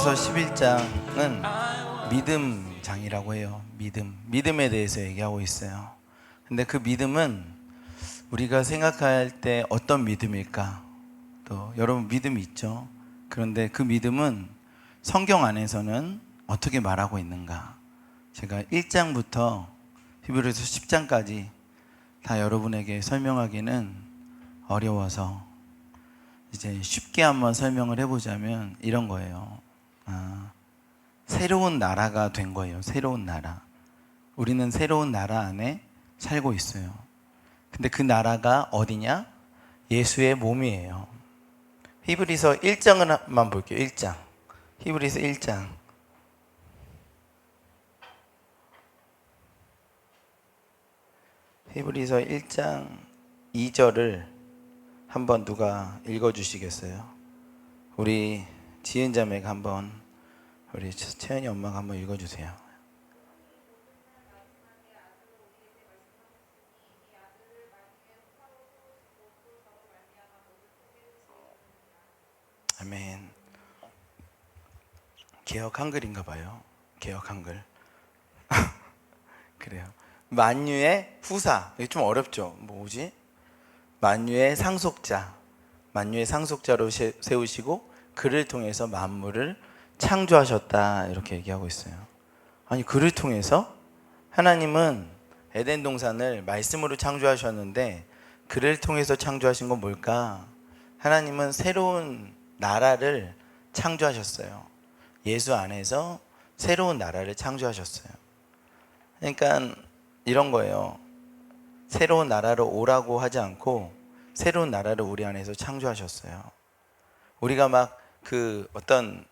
히브리서 11장은 믿음장이라고 해요. 믿음에 대해서 얘기하고 있어요. 근데 그 믿음은 우리가 생각할 때 어떤 믿음일까? 또 여러분 믿음이 있죠. 그런데 그 믿음은 성경 안에서는 어떻게 말하고 있는가? 제가 1장부터 히브리서 10장까지 다 여러분에게 설명하기는 어려워서 이제 쉽게 한번 설명을 해보자면 이런 거예요. 새로운 나라가 된 거예요. 새로운 나라. 우리는 새로운 나라 안에 살고 있어요. 근데 그 나라가 어디냐? 예수의 몸이에요. 히브리서 1장만 볼게요. 1장. 히브리서 1장. 히브리서 1장 2절을 한번 누가 읽어주시겠어요? 우리 지은 자매가 한번, 우리 채연이 엄마가 한번 읽어주세요. 아멘. 개역 한글인가 봐요. 개역 한글. 그래요. 만유의 후사. 이게 좀 어렵죠? 뭐지? 만유의 상속자. 만유의 상속자로 세우시고 그를 통해서 만물을 창조하셨다. 이렇게 얘기하고 있어요. 아니, 그를 통해서? 하나님은 에덴 동산을 말씀으로 창조하셨는데 그를 통해서 창조하신 건 뭘까? 하나님은 새로운 나라를 창조하셨어요. 예수 안에서 새로운 나라를 창조하셨어요. 그러니까 이런 거예요. 새로운 나라로 오라고 하지 않고 새로운 나라를 우리 안에서 창조하셨어요. 우리가 막 그 어떤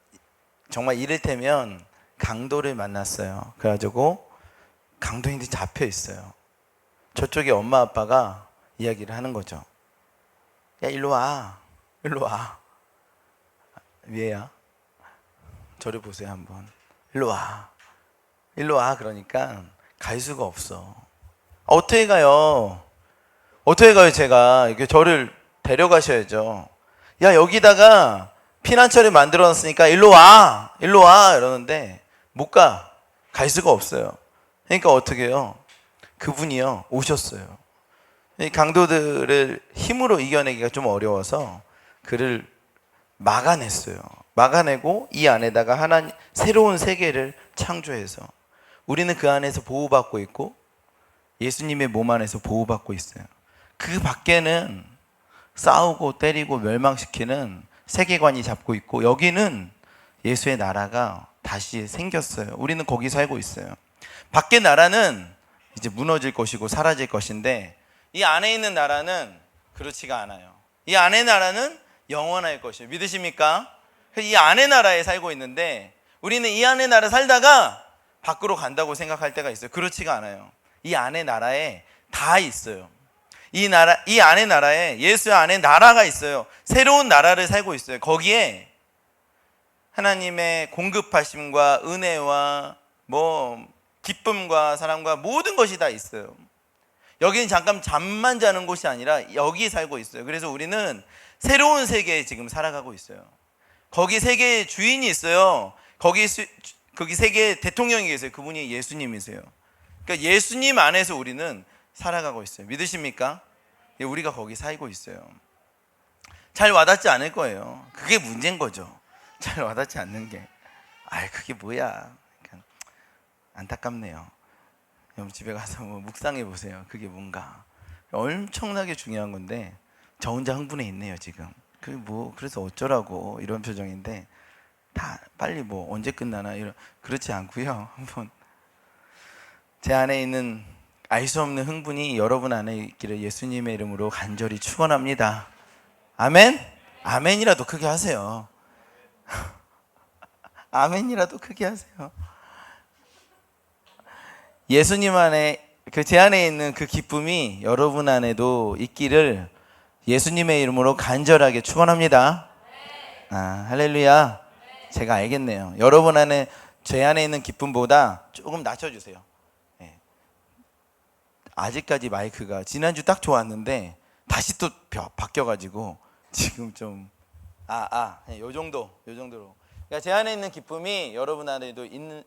정말 이를테면 강도를 만났어요. 그래가지고 강도인들이 잡혀 있어요. 저쪽에 엄마 아빠가 이야기를 하는 거죠. 야, 일로 와. 일로 와. 위에야. 저를 보세요 한번. 일로 와. 일로 와. 그러니까 갈 수가 없어. 어떻게 가요? 어떻게 가요? 제가 이렇게 저를 데려가셔야죠. 야, 여기다가 피난처를 만들어 놨으니까 일로 와. 일로 와. 이러는데 못 가. 갈 수가 없어요. 그러니까 어떻게 해요? 그분이요 오셨어요. 이 강도들을 힘으로 이겨내기가 좀 어려워서 그를 막아냈어요. 막아내고 이 안에다가 하나님 새로운 세계를 창조해서 우리는 그 안에서 보호받고 있고 예수님의 몸 안에서 보호받고 있어요. 그 밖에는 싸우고 때리고 멸망시키는 세계관이 잡고 있고 여기는 예수의 나라가 다시 생겼어요. 우리는 거기 살고 있어요. 밖의 나라는 이제 무너질 것이고 사라질 것인데 이 안에 있는 나라는 그렇지가 않아요. 이 안의 나라는 영원할 것이에요. 믿으십니까? 이 안의 나라에 살고 있는데 우리는 이 안의 나라 살다가 밖으로 간다고 생각할 때가 있어요. 그렇지가 않아요. 이 안의 나라에 다 있어요. 이 안의 나라에 예수 안에 나라가 있어요. 새로운 나라를 살고 있어요. 거기에 하나님의 공급하심과 은혜와 기쁨과 사랑과 모든 것이 다 있어요. 여기는 잠깐 잠만 자는 곳이 아니라 여기 살고 있어요. 그래서 우리는 새로운 세계에 지금 살아가고 있어요. 거기 세계의 주인이 있어요. 거기 세계의 대통령이 계세요. 그분이 예수님이세요. 그러니까 예수님 안에서 우리는 살아가고 있어요. 믿으십니까? 우리가 거기 살고 있어요. 잘 와닿지 않을 거예요. 그게 문제인 거죠. 잘 와닿지 않는 게. 그게 뭐야. 그러니까 안타깝네요. 여러분 집에 가서 묵상해 보세요. 그게 뭔가. 엄청나게 중요한 건데 저 혼자 흥분해 있네요 지금. 그래서 어쩌라고 이런 표정인데 다 빨리 언제 끝나나 그렇지 않고요. 한번 제 안에 있는 알 수 없는 흥분이 여러분 안에 있기를 예수님의 이름으로 간절히 축원합니다. 아멘? 아멘이라도 크게 하세요. 아멘이라도 크게 하세요. 예수님 안에 제 안에 있는 그 기쁨이 여러분 안에도 있기를 예수님의 이름으로 간절하게 축원합니다. 할렐루야. 제가 알겠네요. 여러분 안에 제 안에 있는 기쁨보다 조금 낮춰주세요. 아직까지 마이크가 지난주 딱 좋았는데 다시 또 바뀌어가지고 지금 좀 요 정도로 그러니까 제 안에 있는 기쁨이 여러분 안에도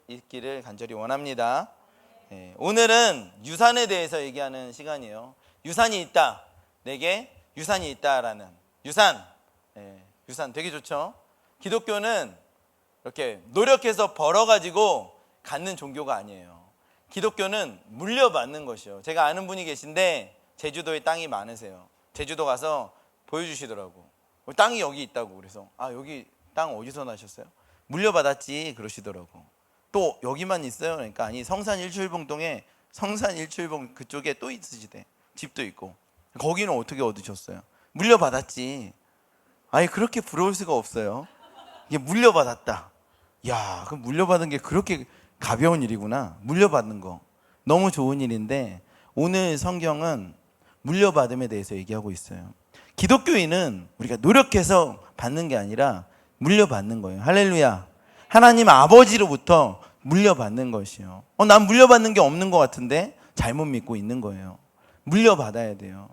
있기를 간절히 원합니다. 오늘은 유산에 대해서 얘기하는 시간이에요. 유산이 있다. 내게 유산이 있다라는 유산. 유산 되게 좋죠. 기독교는 이렇게 노력해서 벌어가지고 갖는 종교가 아니에요. 기독교는 물려받는 것이요. 제가 아는 분이 계신데 제주도에 땅이 많으세요. 제주도 가서 보여주시더라고. 땅이 여기 있다고. 그래서 여기 땅 어디서 나셨어요? 물려받았지 그러시더라고. 또 여기만 있어요? 그러니까 아니 성산 일출봉동에 성산 일출봉 그쪽에 또 있으시대. 집도 있고. 거기는 어떻게 얻으셨어요? 물려받았지. 아니 그렇게 부러울 수가 없어요. 이게 물려받았다. 야, 그럼 물려받은 게 그렇게 가벼운 일이구나. 물려받는 거 너무 좋은 일인데 오늘 성경은 물려받음에 대해서 얘기하고 있어요. 기독교인은 우리가 노력해서 받는 게 아니라 물려받는 거예요. 할렐루야. 하나님 아버지로부터 물려받는 것이요. 난 물려받는 게 없는 것 같은데 잘못 믿고 있는 거예요. 물려받아야 돼요.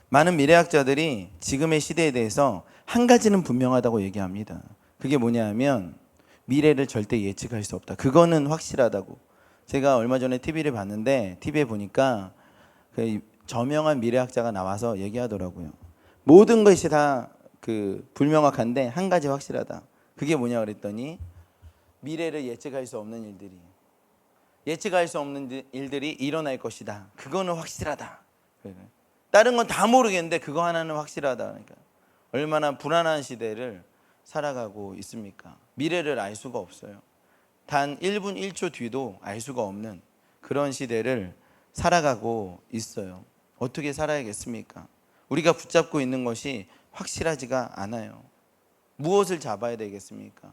많은 미래학자들이 지금의 시대에 대해서 한 가지는 분명하다고 얘기합니다. 그게 뭐냐면 미래를 절대 예측할 수 없다. 그거는 확실하다고. 제가 얼마 전에 TV를 봤는데 TV에 보니까 그 저명한 미래학자가 나와서 얘기하더라고요. 모든 것이 다 불명확한데 한 가지 확실하다. 그게 뭐냐 그랬더니 미래를 예측할 수 없는 일들이 예측할 수 없는 일들이 일어날 것이다. 그거는 확실하다. 다른 건 다 모르겠는데 그거 하나는 확실하다. 그러니까 얼마나 불안한 시대를 살아가고 있습니까? 미래를 알 수가 없어요. 단 1분 1초 뒤도 알 수가 없는 그런 시대를 살아가고 있어요. 어떻게 살아야겠습니까? 우리가 붙잡고 있는 것이 확실하지가 않아요. 무엇을 잡아야 되겠습니까?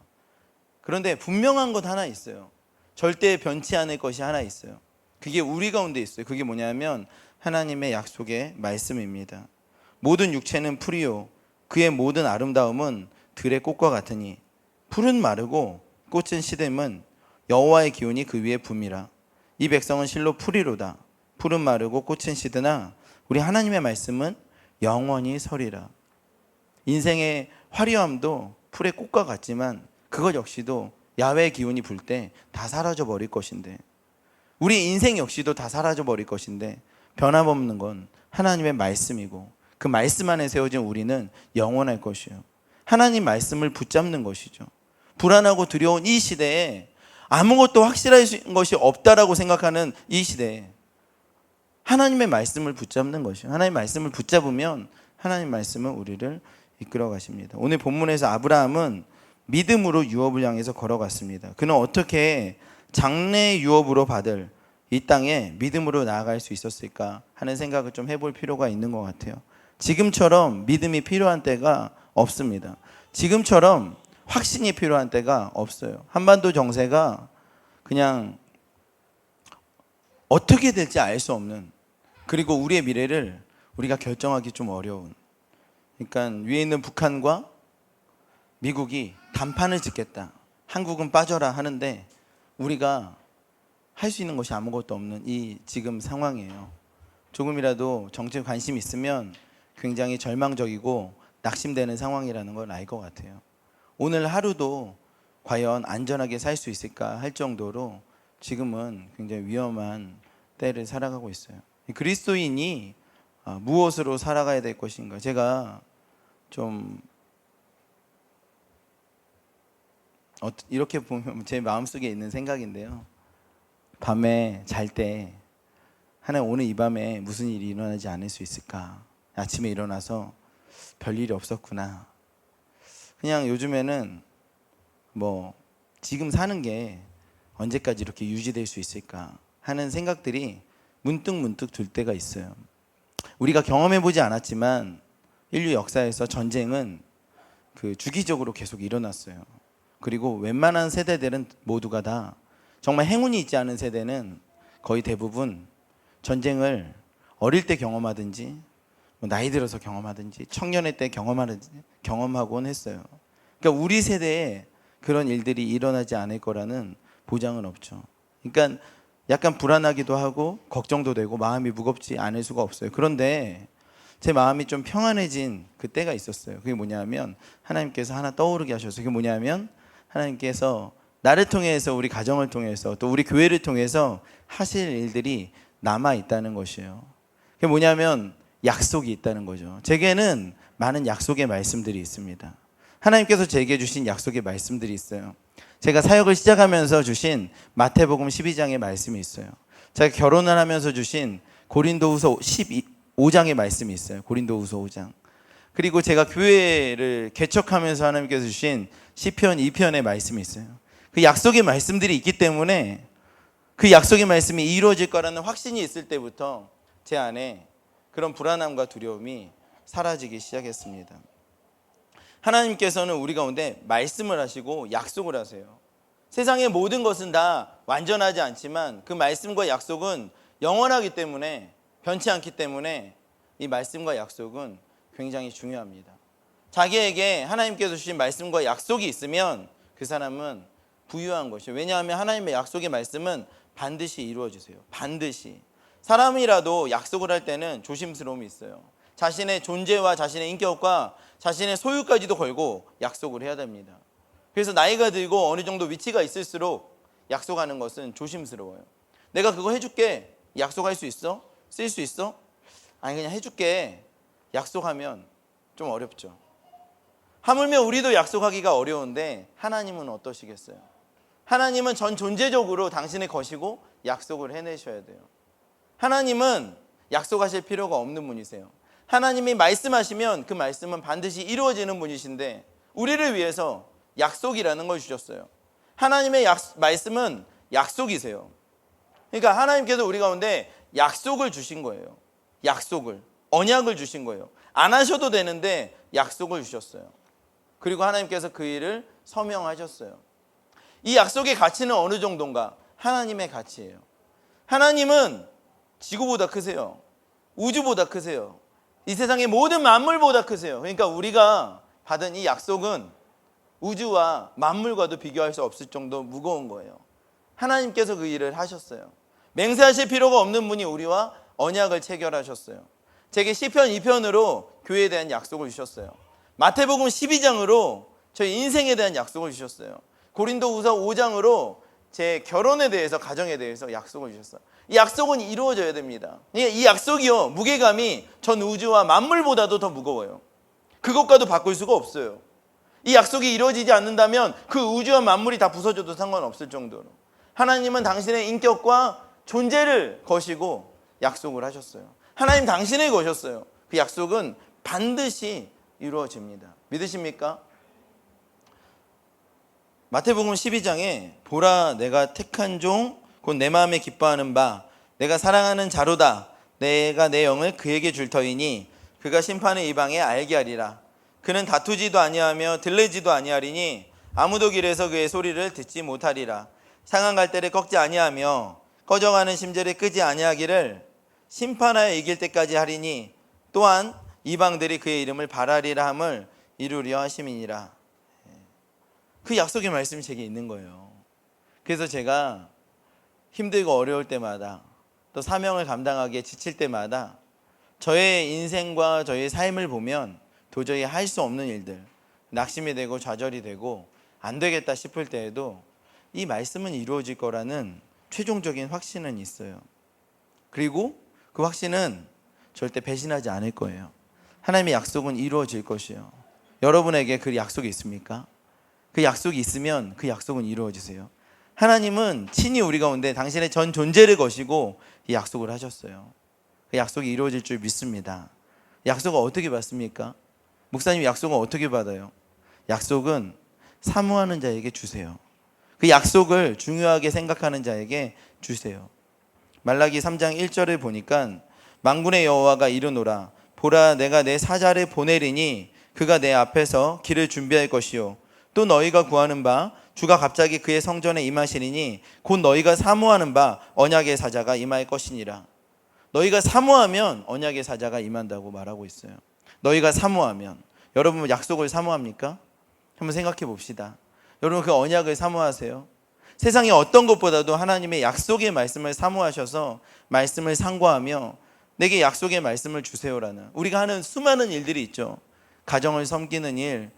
그런데 분명한 것 하나 있어요. 절대 변치 않을 것이 하나 있어요. 그게 우리 가운데 있어요. 그게 뭐냐면 하나님의 약속의 말씀입니다. 모든 육체는 풀이요 그의 모든 아름다움은 들의 꽃과 같으니 풀은 마르고 꽃은 시듦은 여호와의 기운이 그 위에 붐이라. 이 백성은 실로 풀이로다. 풀은 마르고 꽃은 시드나 우리 하나님의 말씀은 영원히 서리라. 인생의 화려함도 풀의 꽃과 같지만 그것 역시도 야훼의 기운이 불 때 다 사라져 버릴 것인데 우리 인생 역시도 다 사라져 버릴 것인데 변함없는 건 하나님의 말씀이고 그 말씀 안에 세워진 우리는 영원할 것이요. 하나님 말씀을 붙잡는 것이죠. 불안하고 두려운 이 시대에 아무것도 확실한 것이 없다라고 생각하는 이 시대에 하나님의 말씀을 붙잡는 것이요. 하나님의 말씀을 붙잡으면 하나님의 말씀은 우리를 이끌어 가십니다. 오늘 본문에서 아브라함은 믿음으로 유업을 향해서 걸어갔습니다. 그는 어떻게 장래 유업으로 받을 이 땅에 믿음으로 나아갈 수 있었을까 하는 생각을 좀 해볼 필요가 있는 것 같아요. 지금처럼 믿음이 필요한 때가 없습니다. 지금처럼 확신이 필요한 때가 없어요. 한반도 정세가 그냥 어떻게 될지 알 수 없는, 그리고 우리의 미래를 우리가 결정하기 좀 어려운, 그러니까 위에 있는 북한과 미국이 단판을 짓겠다, 한국은 빠져라 하는데 우리가 할 수 있는 것이 아무것도 없는 이 지금 상황이에요. 조금이라도 정치에 관심이 있으면 굉장히 절망적이고 낙심되는 상황이라는 걸 알 것 같아요. 오늘 하루도 과연 안전하게 살 수 있을까 할 정도로 지금은 굉장히 위험한 때를 살아가고 있어요. 그리스도인이 무엇으로 살아가야 될 것인가, 제가 좀 이렇게 보면 제 마음속에 있는 생각인데요. 밤에 잘 때 하나님 오늘 이 밤에 무슨 일이 일어나지 않을 수 있을까, 아침에 일어나서 별일이 없었구나, 그냥 요즘에는 뭐 지금 사는 게 언제까지 이렇게 유지될 수 있을까 하는 생각들이 문득 들 때가 있어요. 우리가 경험해보지 않았지만 인류 역사에서 전쟁은 주기적으로 계속 일어났어요. 그리고 웬만한 세대들은 모두가 다, 정말 행운이 있지 않은 세대는 거의 대부분 전쟁을 어릴 때 경험하든지 나이 들어서 경험하든지 청년의 때 경험하곤 했어요. 그러니까 우리 세대에 그런 일들이 일어나지 않을 거라는 보장은 없죠. 그러니까 약간 불안하기도 하고 걱정도 되고 마음이 무겁지 않을 수가 없어요. 그런데 제 마음이 좀 평안해진 그때가 있었어요. 그게 뭐냐면 하나님께서 하나 떠오르게 하셨어요. 그게 뭐냐면 하나님께서 나를 통해서, 우리 가정을 통해서, 또 우리 교회를 통해서 하실 일들이 남아 있다는 것이에요. 그게 뭐냐면 약속이 있다는 거죠. 제게는 많은 약속의 말씀들이 있습니다. 하나님께서 제게 주신 약속의 말씀들이 있어요. 제가 사역을 시작하면서 주신 마태복음 12장의 말씀이 있어요. 제가 결혼을 하면서 주신 고린도후서 15장의 말씀이 있어요. 고린도후서 5장. 그리고 제가 교회를 개척하면서 하나님께서 주신 시편 2편의 말씀이 있어요. 그 약속의 말씀들이 있기 때문에 그 약속의 말씀이 이루어질 거라는 확신이 있을 때부터 제 안에 그런 불안함과 두려움이 사라지기 시작했습니다. 하나님께서는 우리 가운데 말씀을 하시고 약속을 하세요. 세상의 모든 것은 다 완전하지 않지만 그 말씀과 약속은 영원하기 때문에, 변치 않기 때문에 이 말씀과 약속은 굉장히 중요합니다. 자기에게 하나님께서 주신 말씀과 약속이 있으면 그 사람은 부유한 것이에요. 왜냐하면 하나님의 약속의 말씀은 반드시 이루어지세요. 반드시. 사람이라도 약속을 할 때는 조심스러움이 있어요. 자신의 존재와 자신의 인격과 자신의 소유까지도 걸고 약속을 해야 됩니다. 그래서 나이가 들고 어느 정도 위치가 있을수록 약속하는 것은 조심스러워요. 내가 그거 해줄게. 약속할 수 있어? 쓸 수 있어? 아니 그냥 해줄게. 약속하면 좀 어렵죠. 하물며 우리도 약속하기가 어려운데 하나님은 어떠시겠어요? 하나님은 전 존재적으로 당신의 것이고 약속을 해내셔야 돼요. 하나님은 약속하실 필요가 없는 분이세요. 하나님이 말씀하시면 그 말씀은 반드시 이루어지는 분이신데 우리를 위해서 약속이라는 걸 주셨어요. 하나님의 말씀은 약속이세요. 그러니까 하나님께서 우리 가운데 약속을 주신 거예요. 약속을, 언약을 주신 거예요. 안 하셔도 되는데 약속을 주셨어요. 그리고 하나님께서 그 일을 서명하셨어요. 이 약속의 가치는 어느 정도인가? 하나님의 가치예요. 하나님은 지구보다 크세요. 우주보다 크세요. 이 세상의 모든 만물보다 크세요. 그러니까 우리가 받은 이 약속은 우주와 만물과도 비교할 수 없을 정도 무거운 거예요. 하나님께서 그 일을 하셨어요. 맹세하실 필요가 없는 분이 우리와 언약을 체결하셨어요. 제게 시편 2편으로 교회에 대한 약속을 주셨어요. 마태복음 12장으로 저희 인생에 대한 약속을 주셨어요. 고린도후서 5장으로 제 결혼에 대해서, 가정에 대해서 약속을 주셨어요. 이 약속은 이루어져야 됩니다. 이 약속이요, 무게감이 전 우주와 만물보다도 더 무거워요. 그것과도 바꿀 수가 없어요. 이 약속이 이루어지지 않는다면 그 우주와 만물이 다 부서져도 상관없을 정도로 하나님은 당신의 인격과 존재를 거시고 약속을 하셨어요. 하나님 당신을 거셨어요. 그 약속은 반드시 이루어집니다. 믿으십니까? 마태복음 12장에 보라 내가 택한 종 곧 내 마음에 기뻐하는 바 내가 사랑하는 자로다. 내가 내 영을 그에게 줄 터이니 그가 심판을 이방에 알게 하리라. 그는 다투지도 아니하며 들리지도 아니하리니 아무도 길에서 그의 소리를 듣지 못하리라. 상한 갈대를 꺾지 아니하며 꺼져가는 심지를 끄지 아니하기를 심판하여 이길 때까지 하리니 또한 이방들이 그의 이름을 바라리라 함을 이루려 하심이니라. 그 약속의 말씀이 제게 있는 거예요. 그래서 제가 힘들고 어려울 때마다 또 사명을 감당하기에 지칠 때마다 저의 인생과 저의 삶을 보면 도저히 할 수 없는 일들, 낙심이 되고 좌절이 되고 안 되겠다 싶을 때에도 이 말씀은 이루어질 거라는 최종적인 확신은 있어요. 그리고 그 확신은 절대 배신하지 않을 거예요. 하나님의 약속은 이루어질 것이에요. 여러분에게 그 약속이 있습니까? 그 약속이 있으면 그 약속은 이루어지세요. 하나님은 친히 우리 가운데 당신의 전 존재를 거시고 이 약속을 하셨어요. 그 약속이 이루어질 줄 믿습니다. 약속을 어떻게 받습니까? 목사님, 약속은 어떻게 받아요? 약속은 사모하는 자에게 주세요. 그 약속을 중요하게 생각하는 자에게 주세요. 말라기 3장 1절을 보니까 만군의 여호와가 이르노라 보라 내가 내 사자를 보내리니 그가 내 앞에서 길을 준비할 것이요 또 너희가 구하는 바 주가 갑자기 그의 성전에 임하시리니 곧 너희가 사모하는 바 언약의 사자가 임할 것이니라. 너희가 사모하면 언약의 사자가 임한다고 말하고 있어요. 너희가 사모하면. 여러분 약속을 사모합니까? 한번 생각해 봅시다. 여러분 그 언약을 사모하세요? 세상의 어떤 것보다도 하나님의 약속의 말씀을 사모하셔서 말씀을 상고하며 내게 약속의 말씀을 주세요라는. 우리가 하는 수많은 일들이 있죠. 가정을 섬기는 일,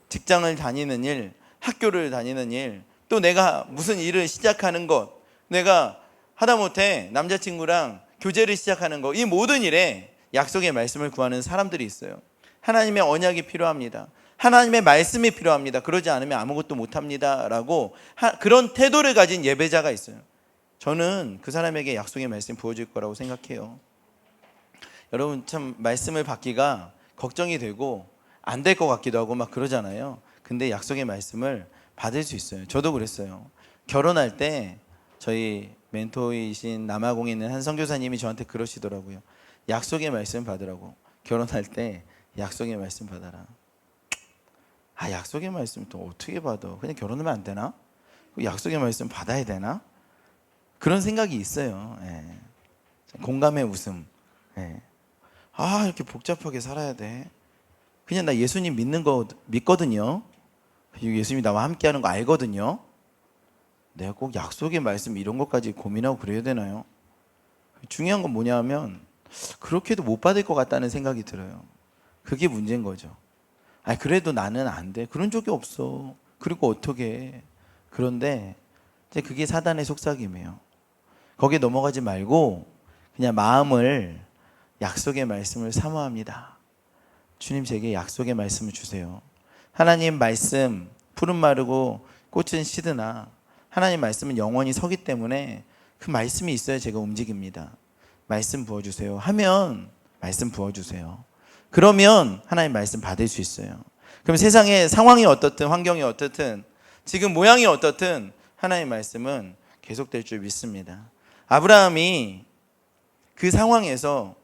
직장을 다니는 일, 학교를 다니는 일, 또 내가 무슨 일을 시작하는 것, 내가 하다못해 남자친구랑 교제를 시작하는 것, 이 모든 일에 약속의 말씀을 구하는 사람들이 있어요. 하나님의 언약이 필요합니다. 하나님의 말씀이 필요합니다. 그러지 않으면 아무것도 못합니다 라고 그런 태도를 가진 예배자가 있어요. 저는 그 사람에게 약속의 말씀이 부어질 거라고 생각해요. 여러분, 참 말씀을 받기가 걱정이 되고 안 될 것 같기도 하고 막 그러잖아요. 근데 약속의 말씀을 받을 수 있어요. 저도 그랬어요. 결혼할 때 저희 멘토이신 남아공에 있는 한 선교사님이 저한테 그러시더라고요. 약속의 말씀 받으라고. 결혼할 때 약속의 말씀 받아라. 약속의 말씀 또 어떻게 받아? 그냥 결혼하면 안 되나? 약속의 말씀 받아야 되나? 그런 생각이 있어요. 예. 공감의 웃음. 예. 이렇게 복잡하게 살아야 돼. 그냥 나 예수님 믿는 거 믿거든요. 예수님이 나와 함께 하는 거 알거든요. 내가 꼭 약속의 말씀 이런 것까지 고민하고 그래야 되나요? 중요한 건 뭐냐 하면 그렇게도 못 받을 것 같다는 생각이 들어요. 그게 문제인 거죠. 그래도 나는 안 돼. 그런 적이 없어. 그리고 어떻게 해. 그런데 이제 그게 사단의 속삭임이에요. 거기에 넘어가지 말고 그냥 마음을 약속의 말씀을 사모합니다. 주님, 제게 약속의 말씀을 주세요. 하나님 말씀, 푸른 마르고 꽃은 시드나 하나님 말씀은 영원히 서기 때문에 그 말씀이 있어야 제가 움직입니다. 말씀 부어주세요 하면 말씀 부어주세요. 그러면 하나님 말씀 받을 수 있어요. 그럼 세상의 상황이 어떻든 환경이 어떻든 지금 모양이 어떻든 하나님 말씀은 계속될 줄 믿습니다. 아브라함이 그 상황에서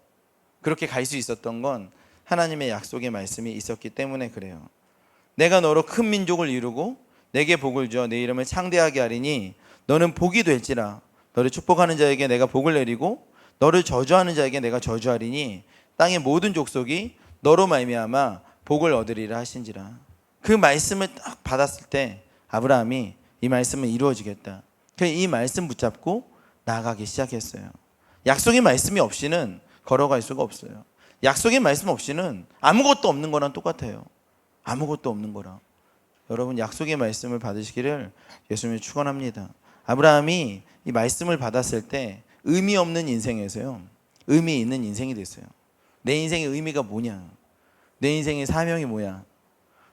그렇게 갈 수 있었던 건 하나님의 약속의 말씀이 있었기 때문에 그래요. 내가 너로 큰 민족을 이루고 내게 복을 줘 내 이름을 창대하게 하리니 너는 복이 될지라. 너를 축복하는 자에게 내가 복을 내리고 너를 저주하는 자에게 내가 저주하리니 땅의 모든 족속이 너로 말미암아 복을 얻으리라 하신지라. 그 말씀을 딱 받았을 때 아브라함이 이 말씀은 이루어지겠다. 그래서 이 말씀 붙잡고 나아가기 시작했어요. 약속의 말씀이 없이는 걸어갈 수가 없어요. 약속의 말씀 없이는 아무것도 없는 거랑 똑같아요. 아무것도 없는 거랑. 여러분, 약속의 말씀을 받으시기를 예수님이 축원합니다. 아브라함이 이 말씀을 받았을 때 의미 없는 인생에서요, 의미 있는 인생이 됐어요. 내 인생의 의미가 뭐냐? 내 인생의 사명이 뭐야?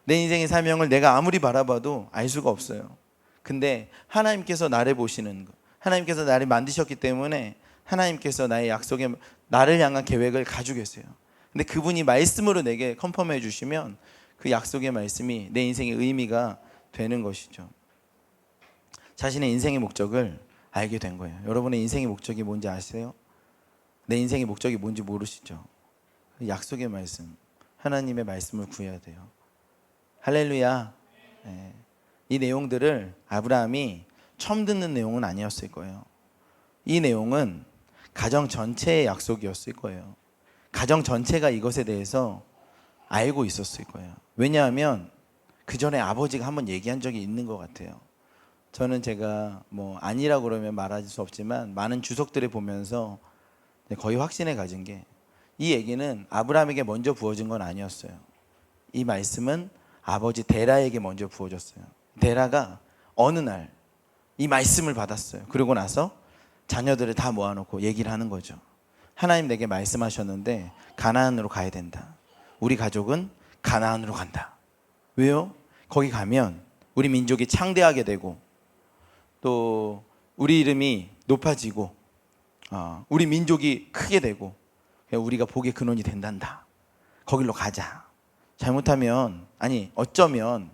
내 인생의 사명을 내가 아무리 바라봐도 알 수가 없어요. 근데 하나님께서 나를 보시는 것, 하나님께서 나를 만드셨기 때문에 하나님께서 나의 약속에 나를 향한 계획을 가지고 계세요. 근데 그분이 말씀으로 내게 컨펌해 주시면 그 약속의 말씀이 내 인생의 의미가 되는 것이죠. 자신의 인생의 목적을 알게 된 거예요. 여러분의 인생의 목적이 뭔지 아세요? 내 인생의 목적이 뭔지 모르시죠? 약속의 말씀, 하나님의 말씀을 구해야 돼요. 할렐루야. 네. 이 내용들을 아브라함이 처음 듣는 내용은 아니었을 거예요. 이 내용은 가정 전체의 약속이었을 거예요. 가정 전체가 이것에 대해서 알고 있었을 거예요. 왜냐하면 그 전에 아버지가 한번 얘기한 적이 있는 것 같아요. 저는 제가 아니라고 그러면 말할 수 없지만 많은 주석들을 보면서 거의 확신에 가진 게 이 얘기는 아브라함에게 먼저 부어진 건 아니었어요. 이 말씀은 아버지 데라에게 먼저 부어졌어요. 데라가 어느 날 이 말씀을 받았어요. 그러고 나서 자녀들을 다 모아놓고 얘기를 하는 거죠. 하나님 내게 말씀하셨는데 가나안으로 가야 된다. 우리 가족은 가나안으로 간다. 왜요? 거기 가면 우리 민족이 창대하게 되고 또 우리 이름이 높아지고 우리 민족이 크게 되고 우리가 복의 근원이 된단다. 거길로 가자. 잘못하면 어쩌면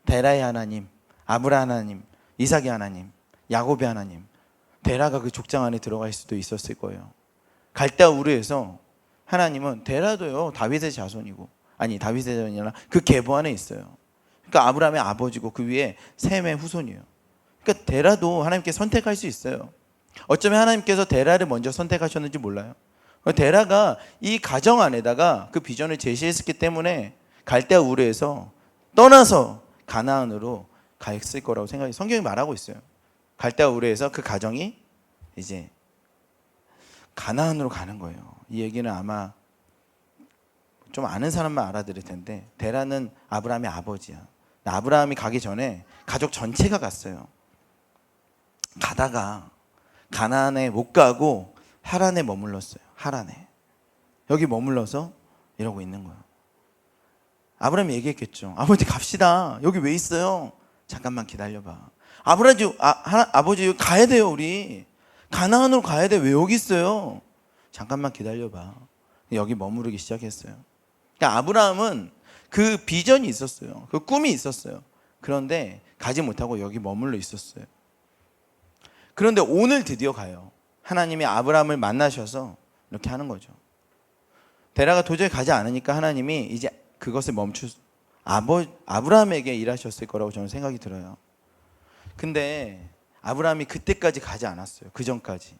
데라의 하나님, 아브라함 하나님, 이삭의 하나님, 야곱의 하나님, 데라가 그 족장 안에 들어갈 수도 있었을 거예요. 갈대아 우르에서 하나님은 데라도요 다윗의 자손이고 다윗의 자손이 아니라 그 계보 안에 있어요. 그러니까 아브라함의 아버지고 그 위에 셈의 후손이에요. 그러니까 데라도 하나님께 선택할 수 있어요. 어쩌면 하나님께서 데라를 먼저 선택하셨는지 몰라요. 데라가 이 가정 안에다가 그 비전을 제시했기 때문에 갈대아 우르에서 떠나서 가나안으로 갔을 거라고 생각해요. 성경이 말하고 있어요. 갈대아 우르에서 그 가정이 이제 가나안으로 가는 거예요. 이 얘기는 아마 좀 아는 사람만 알아들을 텐데, 데라는 아브라함의 아버지야. 아브라함이 가기 전에 가족 전체가 갔어요. 가다가 가나안에 못 가고 하란에 머물렀어요. 하란에. 여기 머물러서 이러고 있는 거예요. 아브라함이 얘기했겠죠. 아버지 갑시다. 여기 왜 있어요? 잠깐만 기다려봐. 아버지 여기 가야 돼요. 우리 가나안으로 가야 돼. 왜 여기 있어요? 잠깐만 기다려봐. 여기 머무르기 시작했어요. 그러니까 아브라함은 그 비전이 있었어요. 그 꿈이 있었어요. 그런데 가지 못하고 여기 머물러 있었어요. 그런데 오늘 드디어 가요. 하나님이 아브라함을 만나셔서 이렇게 하는 거죠. 데라가 도저히 가지 않으니까 하나님이 이제 그것을 아브라함에게 일하셨을 거라고 저는 생각이 들어요. 근데 아브라함이 그때까지 가지 않았어요. 그 전까지.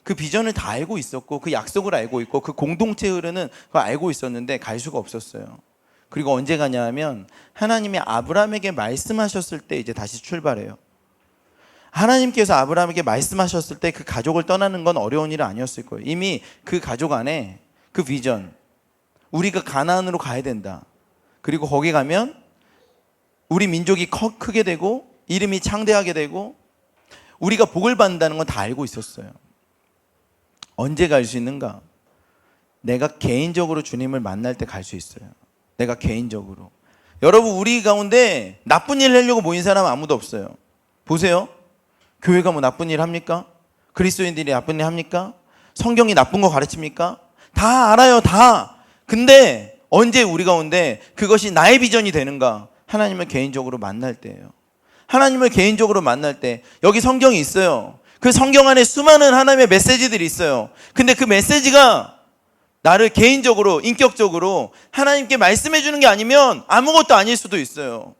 그 비전을 다 알고 있었고, 그 약속을 알고 있고, 그 공동체에 흐르는 걸 알고 있었는데 갈 수가 없었어요. 그리고 언제 가냐 하면 하나님이 아브라함에게 말씀하셨을 때 이제 다시 출발해요. 하나님께서 아브라함에게 말씀하셨을 때 그 가족을 떠나는 건 어려운 일은 아니었을 거예요. 이미 그 가족 안에 그 비전, 우리가 가나안으로 가야 된다. 그리고 거기 가면 우리 민족이 크게 되고 이름이 창대하게 되고 우리가 복을 받는다는 건 다 알고 있었어요. 언제 갈 수 있는가? 내가 개인적으로 주님을 만날 때 갈 수 있어요. 내가 개인적으로. 여러분, 우리 가운데 나쁜 일 하려고 모인 사람 아무도 없어요. 보세요. 교회가 뭐 나쁜 일 합니까? 그리스도인들이 나쁜 일 합니까? 성경이 나쁜 거 가르칩니까? 다 알아요, 다. 근데 언제 우리 가운데 그것이 나의 비전이 되는가? 하나님을 개인적으로 만날 때예요. 하나님을 개인적으로 만날 때. 여기 성경이 있어요. 그 성경 안에 수많은 하나님의 메시지들이 있어요. 근데 그 메시지가 나를 개인적으로, 인격적으로 하나님께 말씀해 주는 게 아니면 아무것도 아닐 수도 있어요.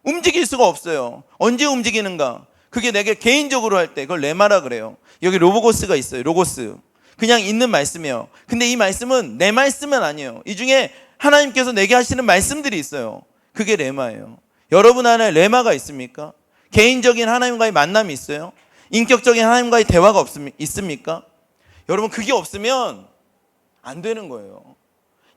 움직일 수가 없어요. 언제 움직이는가? 그게 내게 개인적으로 할 때, 그걸 레마라 그래요. 여기 로고스가 있어요. 로고스. 그냥 있는 말씀이에요. 근데 이 말씀은 내 말씀은 아니에요. 이 중에 하나님께서 내게 하시는 말씀들이 있어요. 그게 레마예요. 여러분 안에 레마가 있습니까? 개인적인 하나님과의 만남이 있어요? 인격적인 하나님과의 대화가 있습니까? 여러분, 그게 없으면 안 되는 거예요.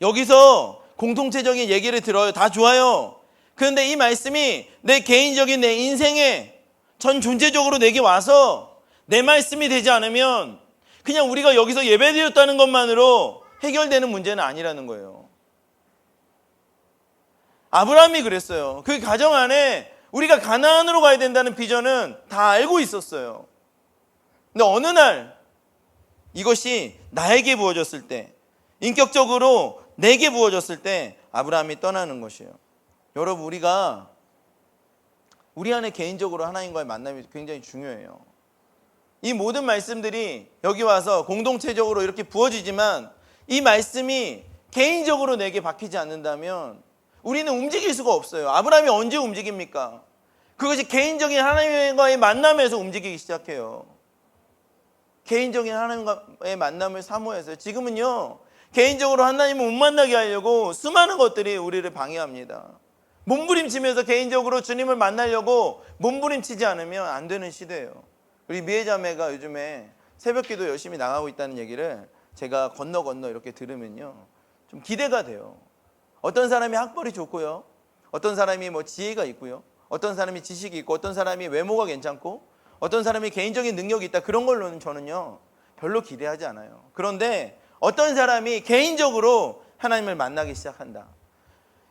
여기서 공동체적인 얘기를 들어요. 다 좋아요. 그런데 이 말씀이 내 개인적인 내 인생에 전 존재적으로 내게 와서 내 말씀이 되지 않으면 그냥 우리가 여기서 예배드렸다는 것만으로 해결되는 문제는 아니라는 거예요. 아브라함이 그랬어요. 그 가정 안에 우리가 가나안으로 가야 된다는 비전은 다 알고 있었어요. 근데 어느 날 이것이 나에게 부어졌을 때, 인격적으로 내게 부어졌을 때 아브라함이 떠나는 것이에요. 여러분, 우리 안에 개인적으로 하나님과의 만남이 굉장히 중요해요. 이 모든 말씀들이 여기 와서 공동체적으로 이렇게 부어지지만 이 말씀이 개인적으로 내게 박히지 않는다면 우리는 움직일 수가 없어요. 아브라함이 언제 움직입니까? 그것이 개인적인 하나님과의 만남에서 움직이기 시작해요. 개인적인 하나님과의 만남을 사모해서 지금은요, 개인적으로 하나님을 못 만나게 하려고 수많은 것들이 우리를 방해합니다. 몸부림치면서 개인적으로 주님을 만나려고 몸부림치지 않으면 안 되는 시대예요. 우리 미애자매가 요즘에 새벽기도 열심히 나가고 있다는 얘기를 제가 건너 이렇게 들으면요, 좀 기대가 돼요. 어떤 사람이 학벌이 좋고요, 어떤 사람이 뭐 지혜가 있고요, 어떤 사람이 지식이 있고, 어떤 사람이 외모가 괜찮고, 어떤 사람이 개인적인 능력이 있다. 그런 걸로는 저는요 별로 기대하지 않아요. 그런데 어떤 사람이 개인적으로 하나님을 만나기 시작한다,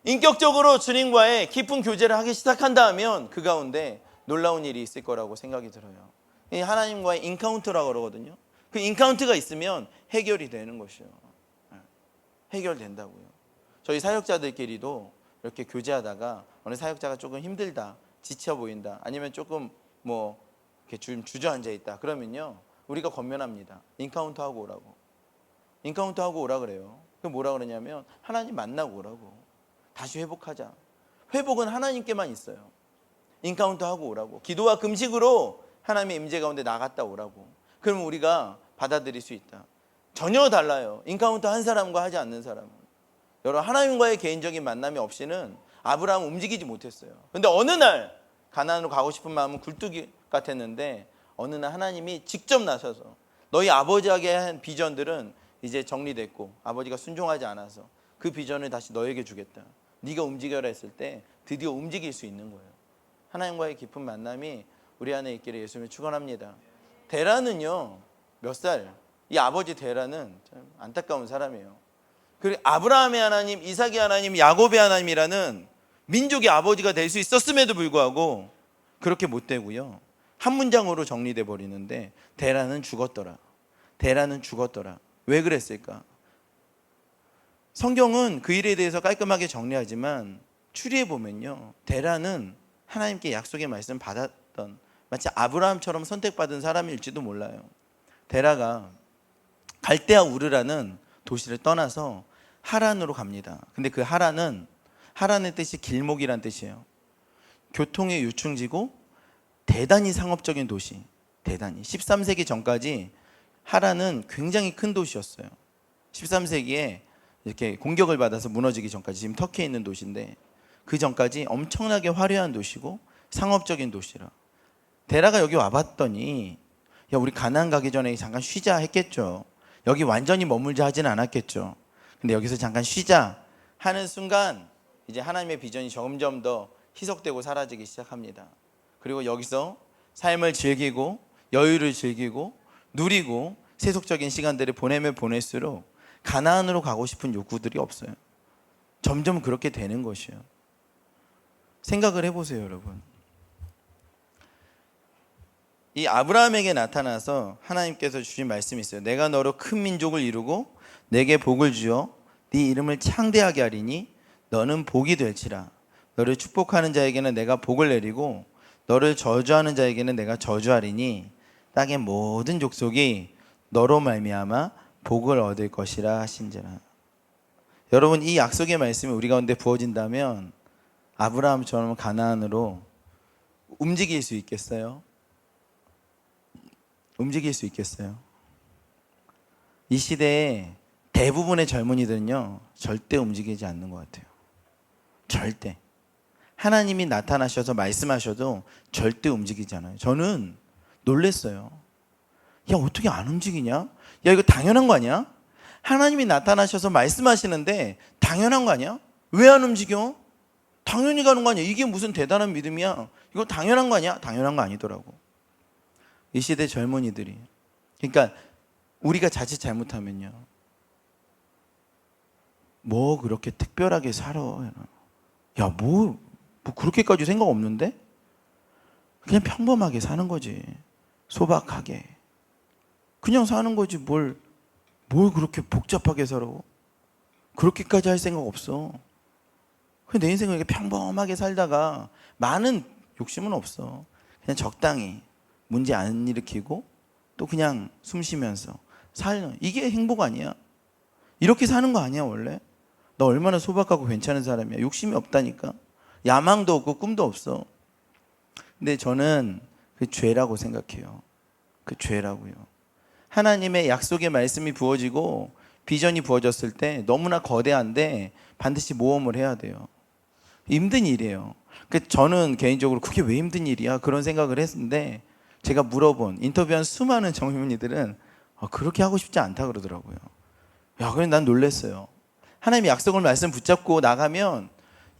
인격적으로 주님과의 깊은 교제를 하기 시작한다 하면 그 가운데 놀라운 일이 있을 거라고 생각이 들어요. 이 하나님과의 인카운트라고 그러거든요. 그 인카운트가 있으면 해결이 되는 것이요. 해결된다고요. 저희 사역자들끼리도 이렇게 교제하다가 어느 사역자가 조금 힘들다, 지쳐 보인다, 아니면 조금 뭐 이렇게 좀 주저앉아 있다, 그러면요 우리가 권면합니다. 인카운트 하고 오라고. 인카운트 하고 오라 그래요. 그 뭐라 그러냐면 하나님 만나고 오라고. 다시 회복하자. 회복은 하나님께만 있어요. 인카운트 하고 오라고. 기도와 금식으로 하나님의 임재 가운데 나갔다 오라고. 그러면 우리가 받아들일 수 있다. 전혀 달라요. 인카운트 한 사람과 하지 않는 사람은. 여러분, 하나님과의 개인적인 만남이 없이는 아브라함은 움직이지 못했어요. 근데 어느 날 가나안으로 가고 싶은 마음은 굴뚝이 같았는데 어느 날 하나님이 직접 나서서 너희 아버지에게 한 비전들은 이제 정리됐고 아버지가 순종하지 않아서 그 비전을 다시 너에게 주겠다. 네가 움직여라 했을 때 드디어 움직일 수 있는 거예요. 하나님과의 깊은 만남이 우리 안에 있기를 예수님을 축원합니다. 데라는요, 몇 살? 이 아버지 데라는 참 안타까운 사람이에요. 그리고 아브라함의 하나님, 이삭의 하나님, 야곱의 하나님이라는 민족의 아버지가 될 수 있었음에도 불구하고 그렇게 못 되고요. 한 문장으로 정리돼 버리는데 데라는 죽었더라. 데라는 죽었더라. 왜 그랬을까? 성경은 그 일에 대해서 깔끔하게 정리하지만 추리해 보면요, 데라는 하나님께 약속의 말씀 받았던 마치 아브라함처럼 선택받은 사람일지도 몰라요. 데라가 갈대아 우르라는 도시를 떠나서 하란으로 갑니다. 근데 그 하란의 뜻이 길목이란 뜻이에요. 교통의 요충지고 대단히 상업적인 도시. 대단히 13세기 전까지 하란은 굉장히 큰 도시였어요. 13세기에 이렇게 공격을 받아서 무너지기 전까지, 지금 터키에 있는 도시인데 그 전까지 엄청나게 화려한 도시고 상업적인 도시라. 데라가 여기 와봤더니 야, 우리 가나안 가기 전에 잠깐 쉬자 했겠죠. 여기 완전히 머물자 하진 않았겠죠. 근데 여기서 잠깐 쉬자 하는 순간 이제 하나님의 비전이 점점 더 희석되고 사라지기 시작합니다. 그리고 여기서 삶을 즐기고 여유를 즐기고 누리고 세속적인 시간들을 보내면 보낼수록 가나안으로 가고 싶은 욕구들이 없어요. 점점 그렇게 되는 것이에요. 생각을 해보세요, 여러분. 이 아브라함에게 나타나서 하나님께서 주신 말씀이 있어요. 내가 너로 큰 민족을 이루고 내게 복을 주어 네 이름을 창대하게 하리니 너는 복이 될지라. 너를 축복하는 자에게는 내가 복을 내리고 너를 저주하는 자에게는 내가 저주하리니 땅의 모든 족속이 너로 말미암아 복을 얻을 것이라 하신지라. 여러분, 이 약속의 말씀이 우리 가운데 부어진다면 아브라함처럼 가나안으로 움직일 수 있겠어요? 움직일 수 있겠어요? 이 시대에 대부분의 젊은이들은요, 절대 움직이지 않는 것 같아요. 절대. 하나님이 나타나셔서 말씀하셔도 절대 움직이지 않아요. 저는 놀랬어요. 야, 어떻게 안 움직이냐? 야, 이거 당연한 거 아니야? 하나님이 나타나셔서 말씀하시는데 당연한 거 아니야? 왜 안 움직여? 당연히 가는 거 아니야? 이게 무슨 대단한 믿음이야? 이거 당연한 거 아니야? 당연한 거 아니더라고. 이 시대 젊은이들이, 그러니까 우리가 자칫 잘못하면요, 뭐 그렇게 특별하게 살아? 야, 뭐 그렇게까지 생각 없는데? 그냥 평범하게 사는 거지. 소박하게 그냥 사는 거지. 뭘 그렇게 복잡하게 살아? 그렇게까지 할 생각 없어. 내 인생을 이렇게 평범하게 살다가 많은 욕심은 없어. 그냥 적당히 문제 안 일으키고 또 그냥 숨 쉬면서 살는, 이게 행복 아니야? 이렇게 사는 거 아니야 원래? 너 얼마나 소박하고 괜찮은 사람이야. 욕심이 없다니까. 야망도 없고 꿈도 없어. 근데 저는 그 죄라고 생각해요. 그 죄라고요. 하나님의 약속의 말씀이 부어지고 비전이 부어졌을 때 너무나 거대한데 반드시 모험을 해야 돼요. 힘든 일이에요. 저는 개인적으로 그게 왜 힘든 일이야? 그런 생각을 했는데 제가 물어본, 인터뷰한 수많은 젊은이들은 그렇게 하고 싶지 않다 그러더라고요. 야, 그래 난 놀랐어요. 하나님의 약속을 말씀 붙잡고 나가면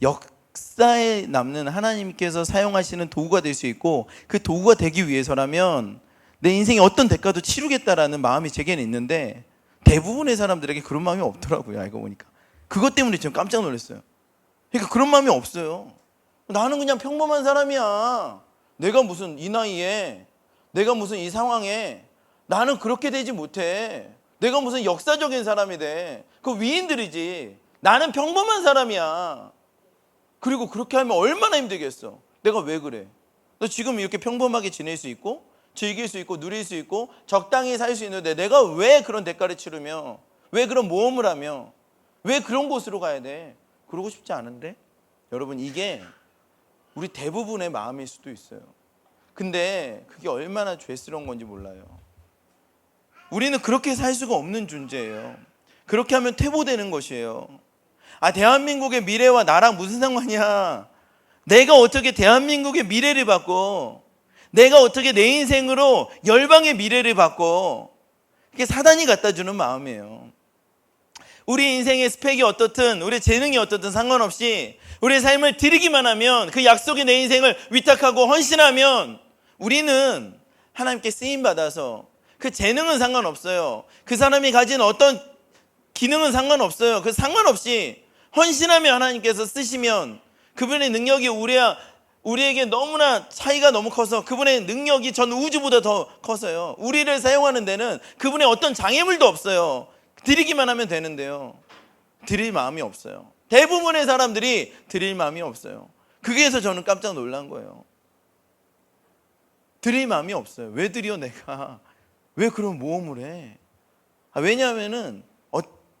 역사에 남는 하나님께서 사용하시는 도구가 될 수 있고, 그 도구가 되기 위해서라면 내 인생에 어떤 대가도 치르겠다라는 마음이 제게는 있는데 대부분의 사람들에게 그런 마음이 없더라고요. 알고 보니까. 그것 때문에 지금 깜짝 놀랐어요. 그러니까 그런 마음이 없어요. 나는 그냥 평범한 사람이야. 내가 무슨 이 나이에, 내가 무슨 이 상황에, 나는 그렇게 되지 못해. 내가 무슨 역사적인 사람이 돼. 그 위인들이지. 나는 평범한 사람이야. 그리고 그렇게 하면 얼마나 힘들겠어. 내가 왜 그래? 너 지금 이렇게 평범하게 지낼 수 있고 즐길 수 있고 누릴 수 있고 적당히 살 수 있는데 내가 왜 그런 대가를 치르며, 왜 그런 모험을 하며, 왜 그런 곳으로 가야 돼? 그러고 싶지 않은데? 여러분, 이게 우리 대부분의 마음일 수도 있어요. 근데 그게 얼마나 죄스러운 건지 몰라요. 우리는 그렇게 살 수가 없는 존재예요. 그렇게 하면 퇴보되는 것이에요. 대한민국의 미래와 나랑 무슨 상관이야? 내가 어떻게 대한민국의 미래를 바꿔? 내가 어떻게 내 인생으로 열방의 미래를 바꿔? 그게 사단이 갖다 주는 마음이에요. 우리 인생의 스펙이 어떻든, 우리 재능이 어떻든 상관없이 우리의 삶을 드리기만 하면, 그 약속의 내 인생을 위탁하고 헌신하면 우리는 하나님께 쓰임받아서, 그 재능은 상관없어요. 그 사람이 가진 어떤 기능은 상관없어요. 그 상관없이 헌신하며 하나님께서 쓰시면 그분의 능력이 우리에게 너무나 차이가 너무 커서, 그분의 능력이 전 우주보다 더 커서요, 우리를 사용하는 데는 그분의 어떤 장애물도 없어요. 드리기만 하면 되는데요, 드릴 마음이 없어요. 대부분의 사람들이 드릴 마음이 없어요. 그게서 저는 깜짝 놀란 거예요. 드릴 마음이 없어요. 왜 드려 내가? 왜 그런 모험을 해? 왜냐하면은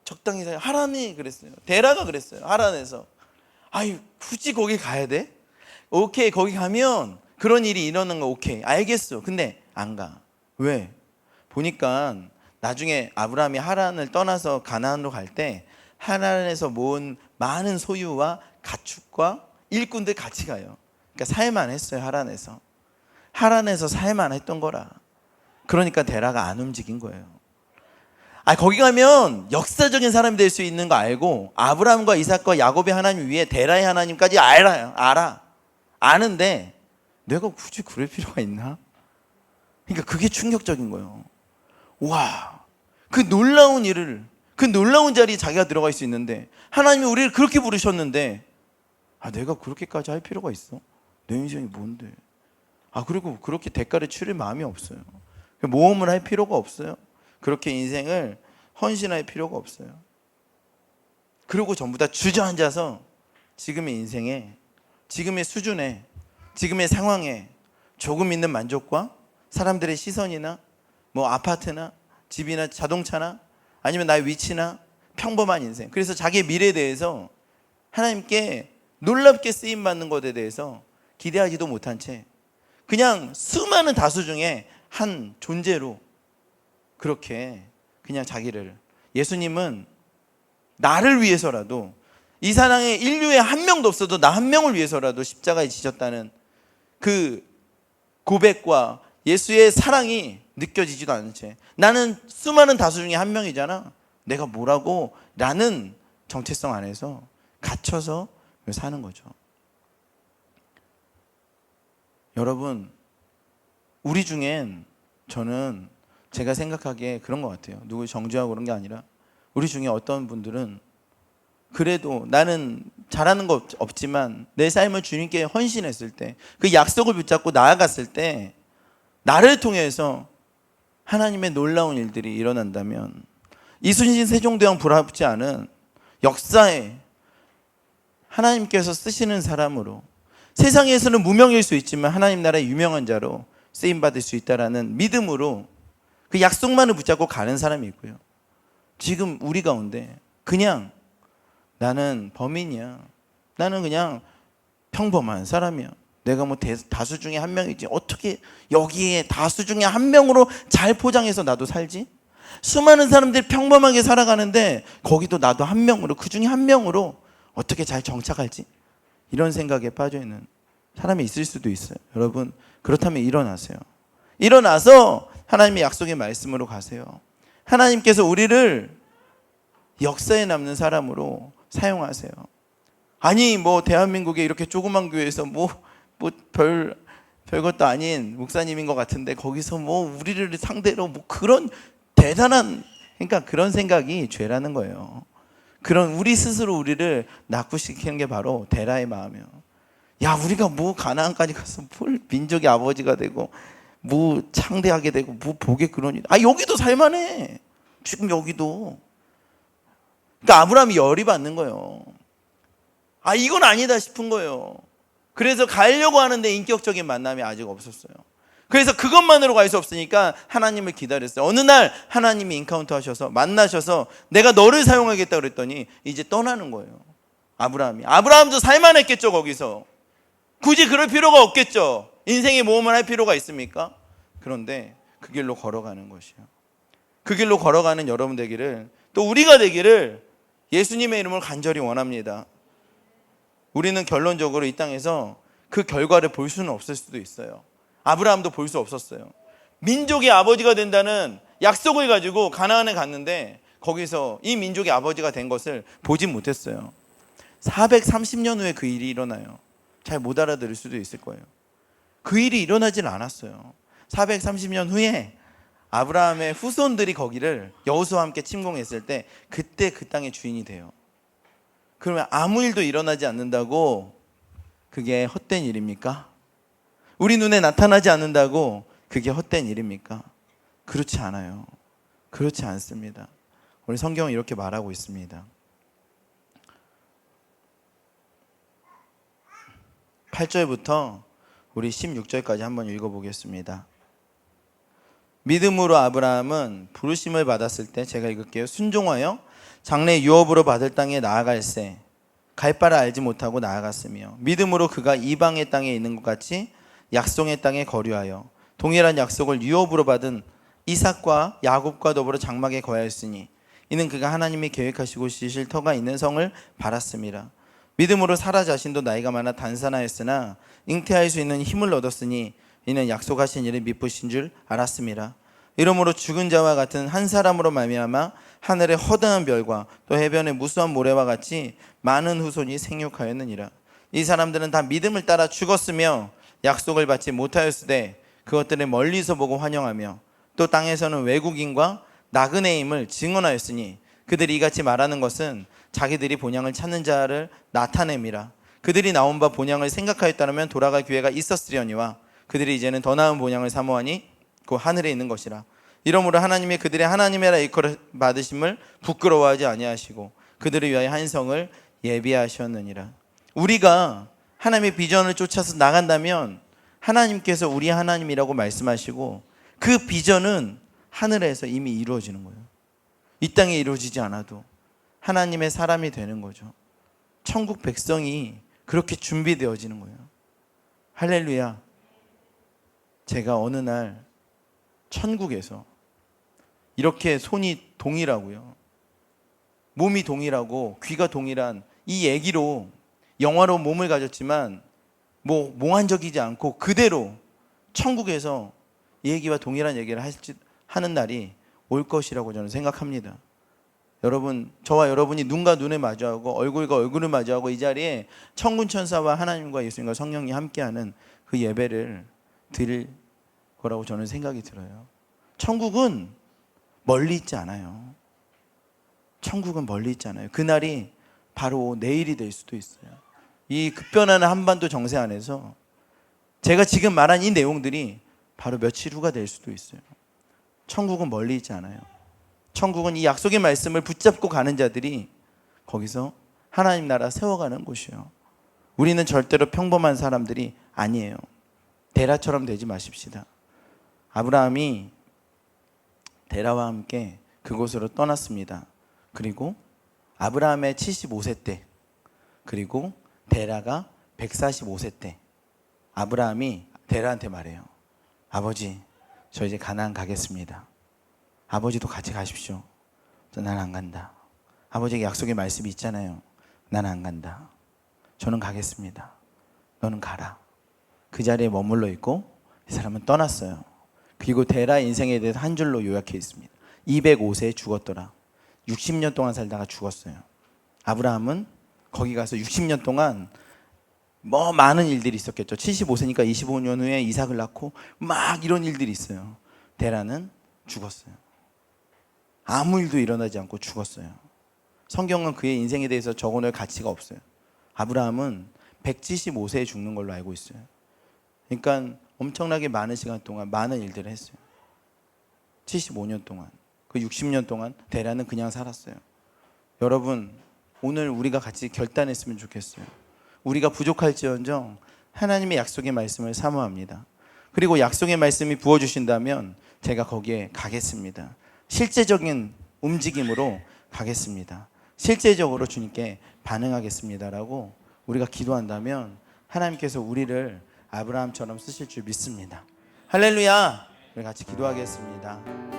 적당히 하란이 그랬어요. 데라가 그랬어요. 하란에서 아유 굳이 거기 가야 돼? 오케이, 거기 가면 그런 일이 일어나는 거 오케이, 알겠어. 근데 안 가. 왜? 보니까 나중에 아브라함이 하란을 떠나서 가나안으로 갈 때 하란에서 모은 많은 소유와 가축과 일꾼들 같이 가요. 그러니까 살만 했어요. 하란에서 살만 했던 거라. 그러니까 데라가 안 움직인 거예요. 거기 가면 역사적인 사람이 될 수 있는 거 알고, 아브라함과 이삭과 야곱의 하나님 위에 데라의 하나님까지 아는데 내가 굳이 그럴 필요가 있나? 그러니까 그게 충격적인 거예요. 와, 그 놀라운 일을, 그 놀라운 자리에 자기가 들어갈 수 있는데, 하나님이 우리를 그렇게 부르셨는데 내가 그렇게까지 할 필요가 있어? 내 인생이 뭔데? 그리고 그렇게 대가를 치를 마음이 없어요. 모험을 할 필요가 없어요. 그렇게 인생을 헌신할 필요가 없어요. 그리고 전부 다 주저앉아서 지금의 인생에, 지금의 수준에, 지금의 상황에 조금 있는 만족과 사람들의 시선이나 뭐 아파트나 집이나 자동차나 아니면 나의 위치나 평범한 인생, 그래서 자기의 미래에 대해서 하나님께 놀랍게 쓰임받는 것에 대해서 기대하지도 못한 채 그냥 수많은 다수 중에 한 존재로 그렇게 그냥 자기를, 예수님은 나를 위해서라도, 이 세상에 인류에 한 명도 없어도 나 한 명을 위해서라도 십자가에 지셨다는 그 고백과 예수의 사랑이 느껴지지도 않은 채 나는 수많은 다수 중에 한 명이잖아, 내가 뭐라고 라는 정체성 안에서 갇혀서 사는 거죠. 여러분, 우리 중엔, 저는 제가 생각하기에 그런 것 같아요. 누구 정죄하고 그런 게 아니라 우리 중에 어떤 분들은 그래도 나는 잘하는 거 없지만 내 삶을 주님께 헌신했을 때, 그 약속을 붙잡고 나아갔을 때 나를 통해서 하나님의 놀라운 일들이 일어난다면, 이순신 세종대왕 부럽지 않은 역사에 하나님께서 쓰시는 사람으로, 세상에서는 무명일 수 있지만 하나님 나라의 유명한 자로 쓰임받을 수 있다라는 믿음으로 그 약속만을 붙잡고 가는 사람이 있고요, 지금 우리 가운데 그냥 나는 범인이야, 나는 그냥 평범한 사람이야, 내가 뭐 다수 중에 한 명이지, 어떻게 여기에 다수 중에 한 명으로 잘 포장해서 나도 살지? 수많은 사람들이 평범하게 살아가는데 거기도 나도 한 명으로, 그 중에 한 명으로 어떻게 잘 정착할지, 이런 생각에 빠져있는 사람이 있을 수도 있어요. 여러분, 그렇다면 일어나세요. 일어나서 하나님의 약속의 말씀으로 가세요. 하나님께서 우리를 역사에 남는 사람으로 사용하세요. 아니 뭐 대한민국에 이렇게 조그만 교회에서 별것도 아닌 목사님인 것 같은데 거기서 뭐 우리를 상대로 뭐 그런 대단한, 그러니까 그런 생각이 죄라는 거예요. 그런 우리 스스로 우리를 낙구시키는 게 바로 데라의 마음이에요. 야, 우리가 뭐 가나안까지 가서 뭘 민족의 아버지가 되고 뭐 창대하게 되고 뭐 복의 근원이, 여기도 살만해. 지금 여기도. 그러니까 아브라함이 열이 받는 거예요. 이건 아니다 싶은 거예요. 그래서 가려고 하는데 인격적인 만남이 아직 없었어요. 그래서 그것만으로 갈 수 없으니까 하나님을 기다렸어요. 어느 날 하나님이 인카운터 하셔서 만나셔서 내가 너를 사용하겠다 그랬더니 이제 떠나는 거예요. 아브라함도 살만했겠죠. 거기서 굳이 그럴 필요가 없겠죠. 인생의 모험을 할 필요가 있습니까? 그런데 그 길로 걸어가는 것이요, 그 길로 걸어가는 여러분 되기를, 또 우리가 되기를 예수님의 이름으로 간절히 원합니다. 우리는 결론적으로 이 땅에서 그 결과를 볼 수는 없을 수도 있어요. 아브라함도 볼 수 없었어요. 민족의 아버지가 된다는 약속을 가지고 가나안에 갔는데 거기서 이 민족의 아버지가 된 것을 보진 못했어요. 430년 후에 그 일이 일어나요. 잘 못 알아들을 수도 있을 거예요. 그 일이 일어나질 않았어요. 430년 후에 아브라함의 후손들이 거기를 여호수아와 함께 침공했을 때 그때 그 땅의 주인이 돼요. 그러면 아무 일도 일어나지 않는다고 그게 헛된 일입니까? 우리 눈에 나타나지 않는다고 그게 헛된 일입니까? 그렇지 않아요. 그렇지 않습니다. 우리 성경은 이렇게 말하고 있습니다. 8절부터 우리 16절까지 한번 읽어보겠습니다. 믿음으로 아브라함은 부르심을 받았을 때, 제가 읽을게요. 순종하여 장래 유업으로 받을 땅에 나아갈새 갈 바를 알지 못하고 나아갔으며 믿음으로 그가 이방의 땅에 있는 것 같이 약속의 땅에 거류하여 동일한 약속을 유업으로 받은 이삭과 야곱과 더불어 장막에 거하였으니 이는 그가 하나님이 계획하시고 지으실 터가 있는 성을 바랐습니다. 믿음으로 사라 자신도 나이가 많아 단산하였으나 잉태할 수 있는 힘을 얻었으니 이는 약속하신 일을 미쁘신 줄 알았습니다. 이러므로 죽은 자와 같은 한 사람으로 말미암아 하늘의 허다한 별과 또 해변의 무수한 모래와 같이 많은 후손이 생육하였느니라. 이 사람들은 다 믿음을 따라 죽었으며 약속을 받지 못하였으되 그것들을 멀리서 보고 환영하며 또 땅에서는 외국인과 나그네임을 증언하였으니 그들이 이같이 말하는 것은 자기들이 본향을 찾는 자를 나타냄이라. 그들이 나온 바 본향을 생각하였다면 돌아갈 기회가 있었으려니와 그들이 이제는 더 나은 본향을 사모하니 그 하늘에 있는 것이라. 이러므로 하나님이 그들의 하나님이라 일컬어 받으심을 부끄러워하지 아니하시고 그들을 위하여 한 성을 예비하셨느니라. 우리가 하나님의 비전을 쫓아서 나간다면 하나님께서 우리 하나님이라고 말씀하시고 그 비전은 하늘에서 이미 이루어지는 거예요. 이 땅에 이루어지지 않아도 하나님의 사람이 되는 거죠. 천국 백성이 그렇게 준비되어지는 거예요. 할렐루야. 제가 어느 날 천국에서 이렇게 손이 동일하고요, 몸이 동일하고 귀가 동일한 이 얘기로 영화로 몸을 가졌지만 몽환적이지 않고 그대로 천국에서 이 얘기와 동일한 얘기를 하는 날이 올 것이라고 저는 생각합니다. 여러분, 저와 여러분이 눈과 눈을 마주하고 얼굴과 얼굴을 마주하고 이 자리에 천군 천사와 하나님과 예수님과 성령이 함께하는 그 예배를 드릴 거라고 저는 생각이 들어요. 천국은 멀리 있지 않아요. 천국은 멀리 있지 않아요. 그날이 바로 내일이 될 수도 있어요. 이 급변하는 한반도 정세 안에서 제가 지금 말한 이 내용들이 바로 며칠 후가 될 수도 있어요. 천국은 멀리 있지 않아요. 천국은 이 약속의 말씀을 붙잡고 가는 자들이 거기서 하나님 나라 세워가는 곳이에요. 우리는 절대로 평범한 사람들이 아니에요. 데라처럼 되지 마십시다. 아브라함이 데라와 함께 그곳으로 떠났습니다. 그리고 아브라함의 75세 때, 그리고 데라가 145세 때 아브라함이 데라한테 말해요. 아버지, 저 이제 가나안 가겠습니다. 아버지도 같이 가십시오. 난 안 간다. 아버지에게 약속의 말씀이 있잖아요. 난 안 간다. 저는 가겠습니다. 너는 가라. 그 자리에 머물러 있고 이 사람은 떠났어요. 그리고 데라 인생에 대해서 한 줄로 요약해 있습니다. 205세에 죽었더라. 60년 동안 살다가 죽었어요. 아브라함은 거기 가서 60년 동안 많은 일들이 있었겠죠. 75세니까 25년 후에 이삭을 낳고 막 이런 일들이 있어요. 데라는 죽었어요. 아무 일도 일어나지 않고 죽었어요. 성경은 그의 인생에 대해서 적어놓을 가치가 없어요. 아브라함은 175세에 죽는 걸로 알고 있어요. 그러니까 엄청나게 많은 시간 동안 많은 일들을 했어요. 75년 동안, 그 60년 동안 데라는 그냥 살았어요. 여러분, 오늘 우리가 같이 결단했으면 좋겠어요. 우리가 부족할지언정 하나님의 약속의 말씀을 사모합니다. 그리고 약속의 말씀이 부어주신다면 제가 거기에 가겠습니다. 실제적인 움직임으로 가겠습니다. 실제적으로 주님께 반응하겠습니다라고 우리가 기도한다면 하나님께서 우리를 아브라함처럼 쓰실 줄 믿습니다. 할렐루야! 우리 같이 기도하겠습니다.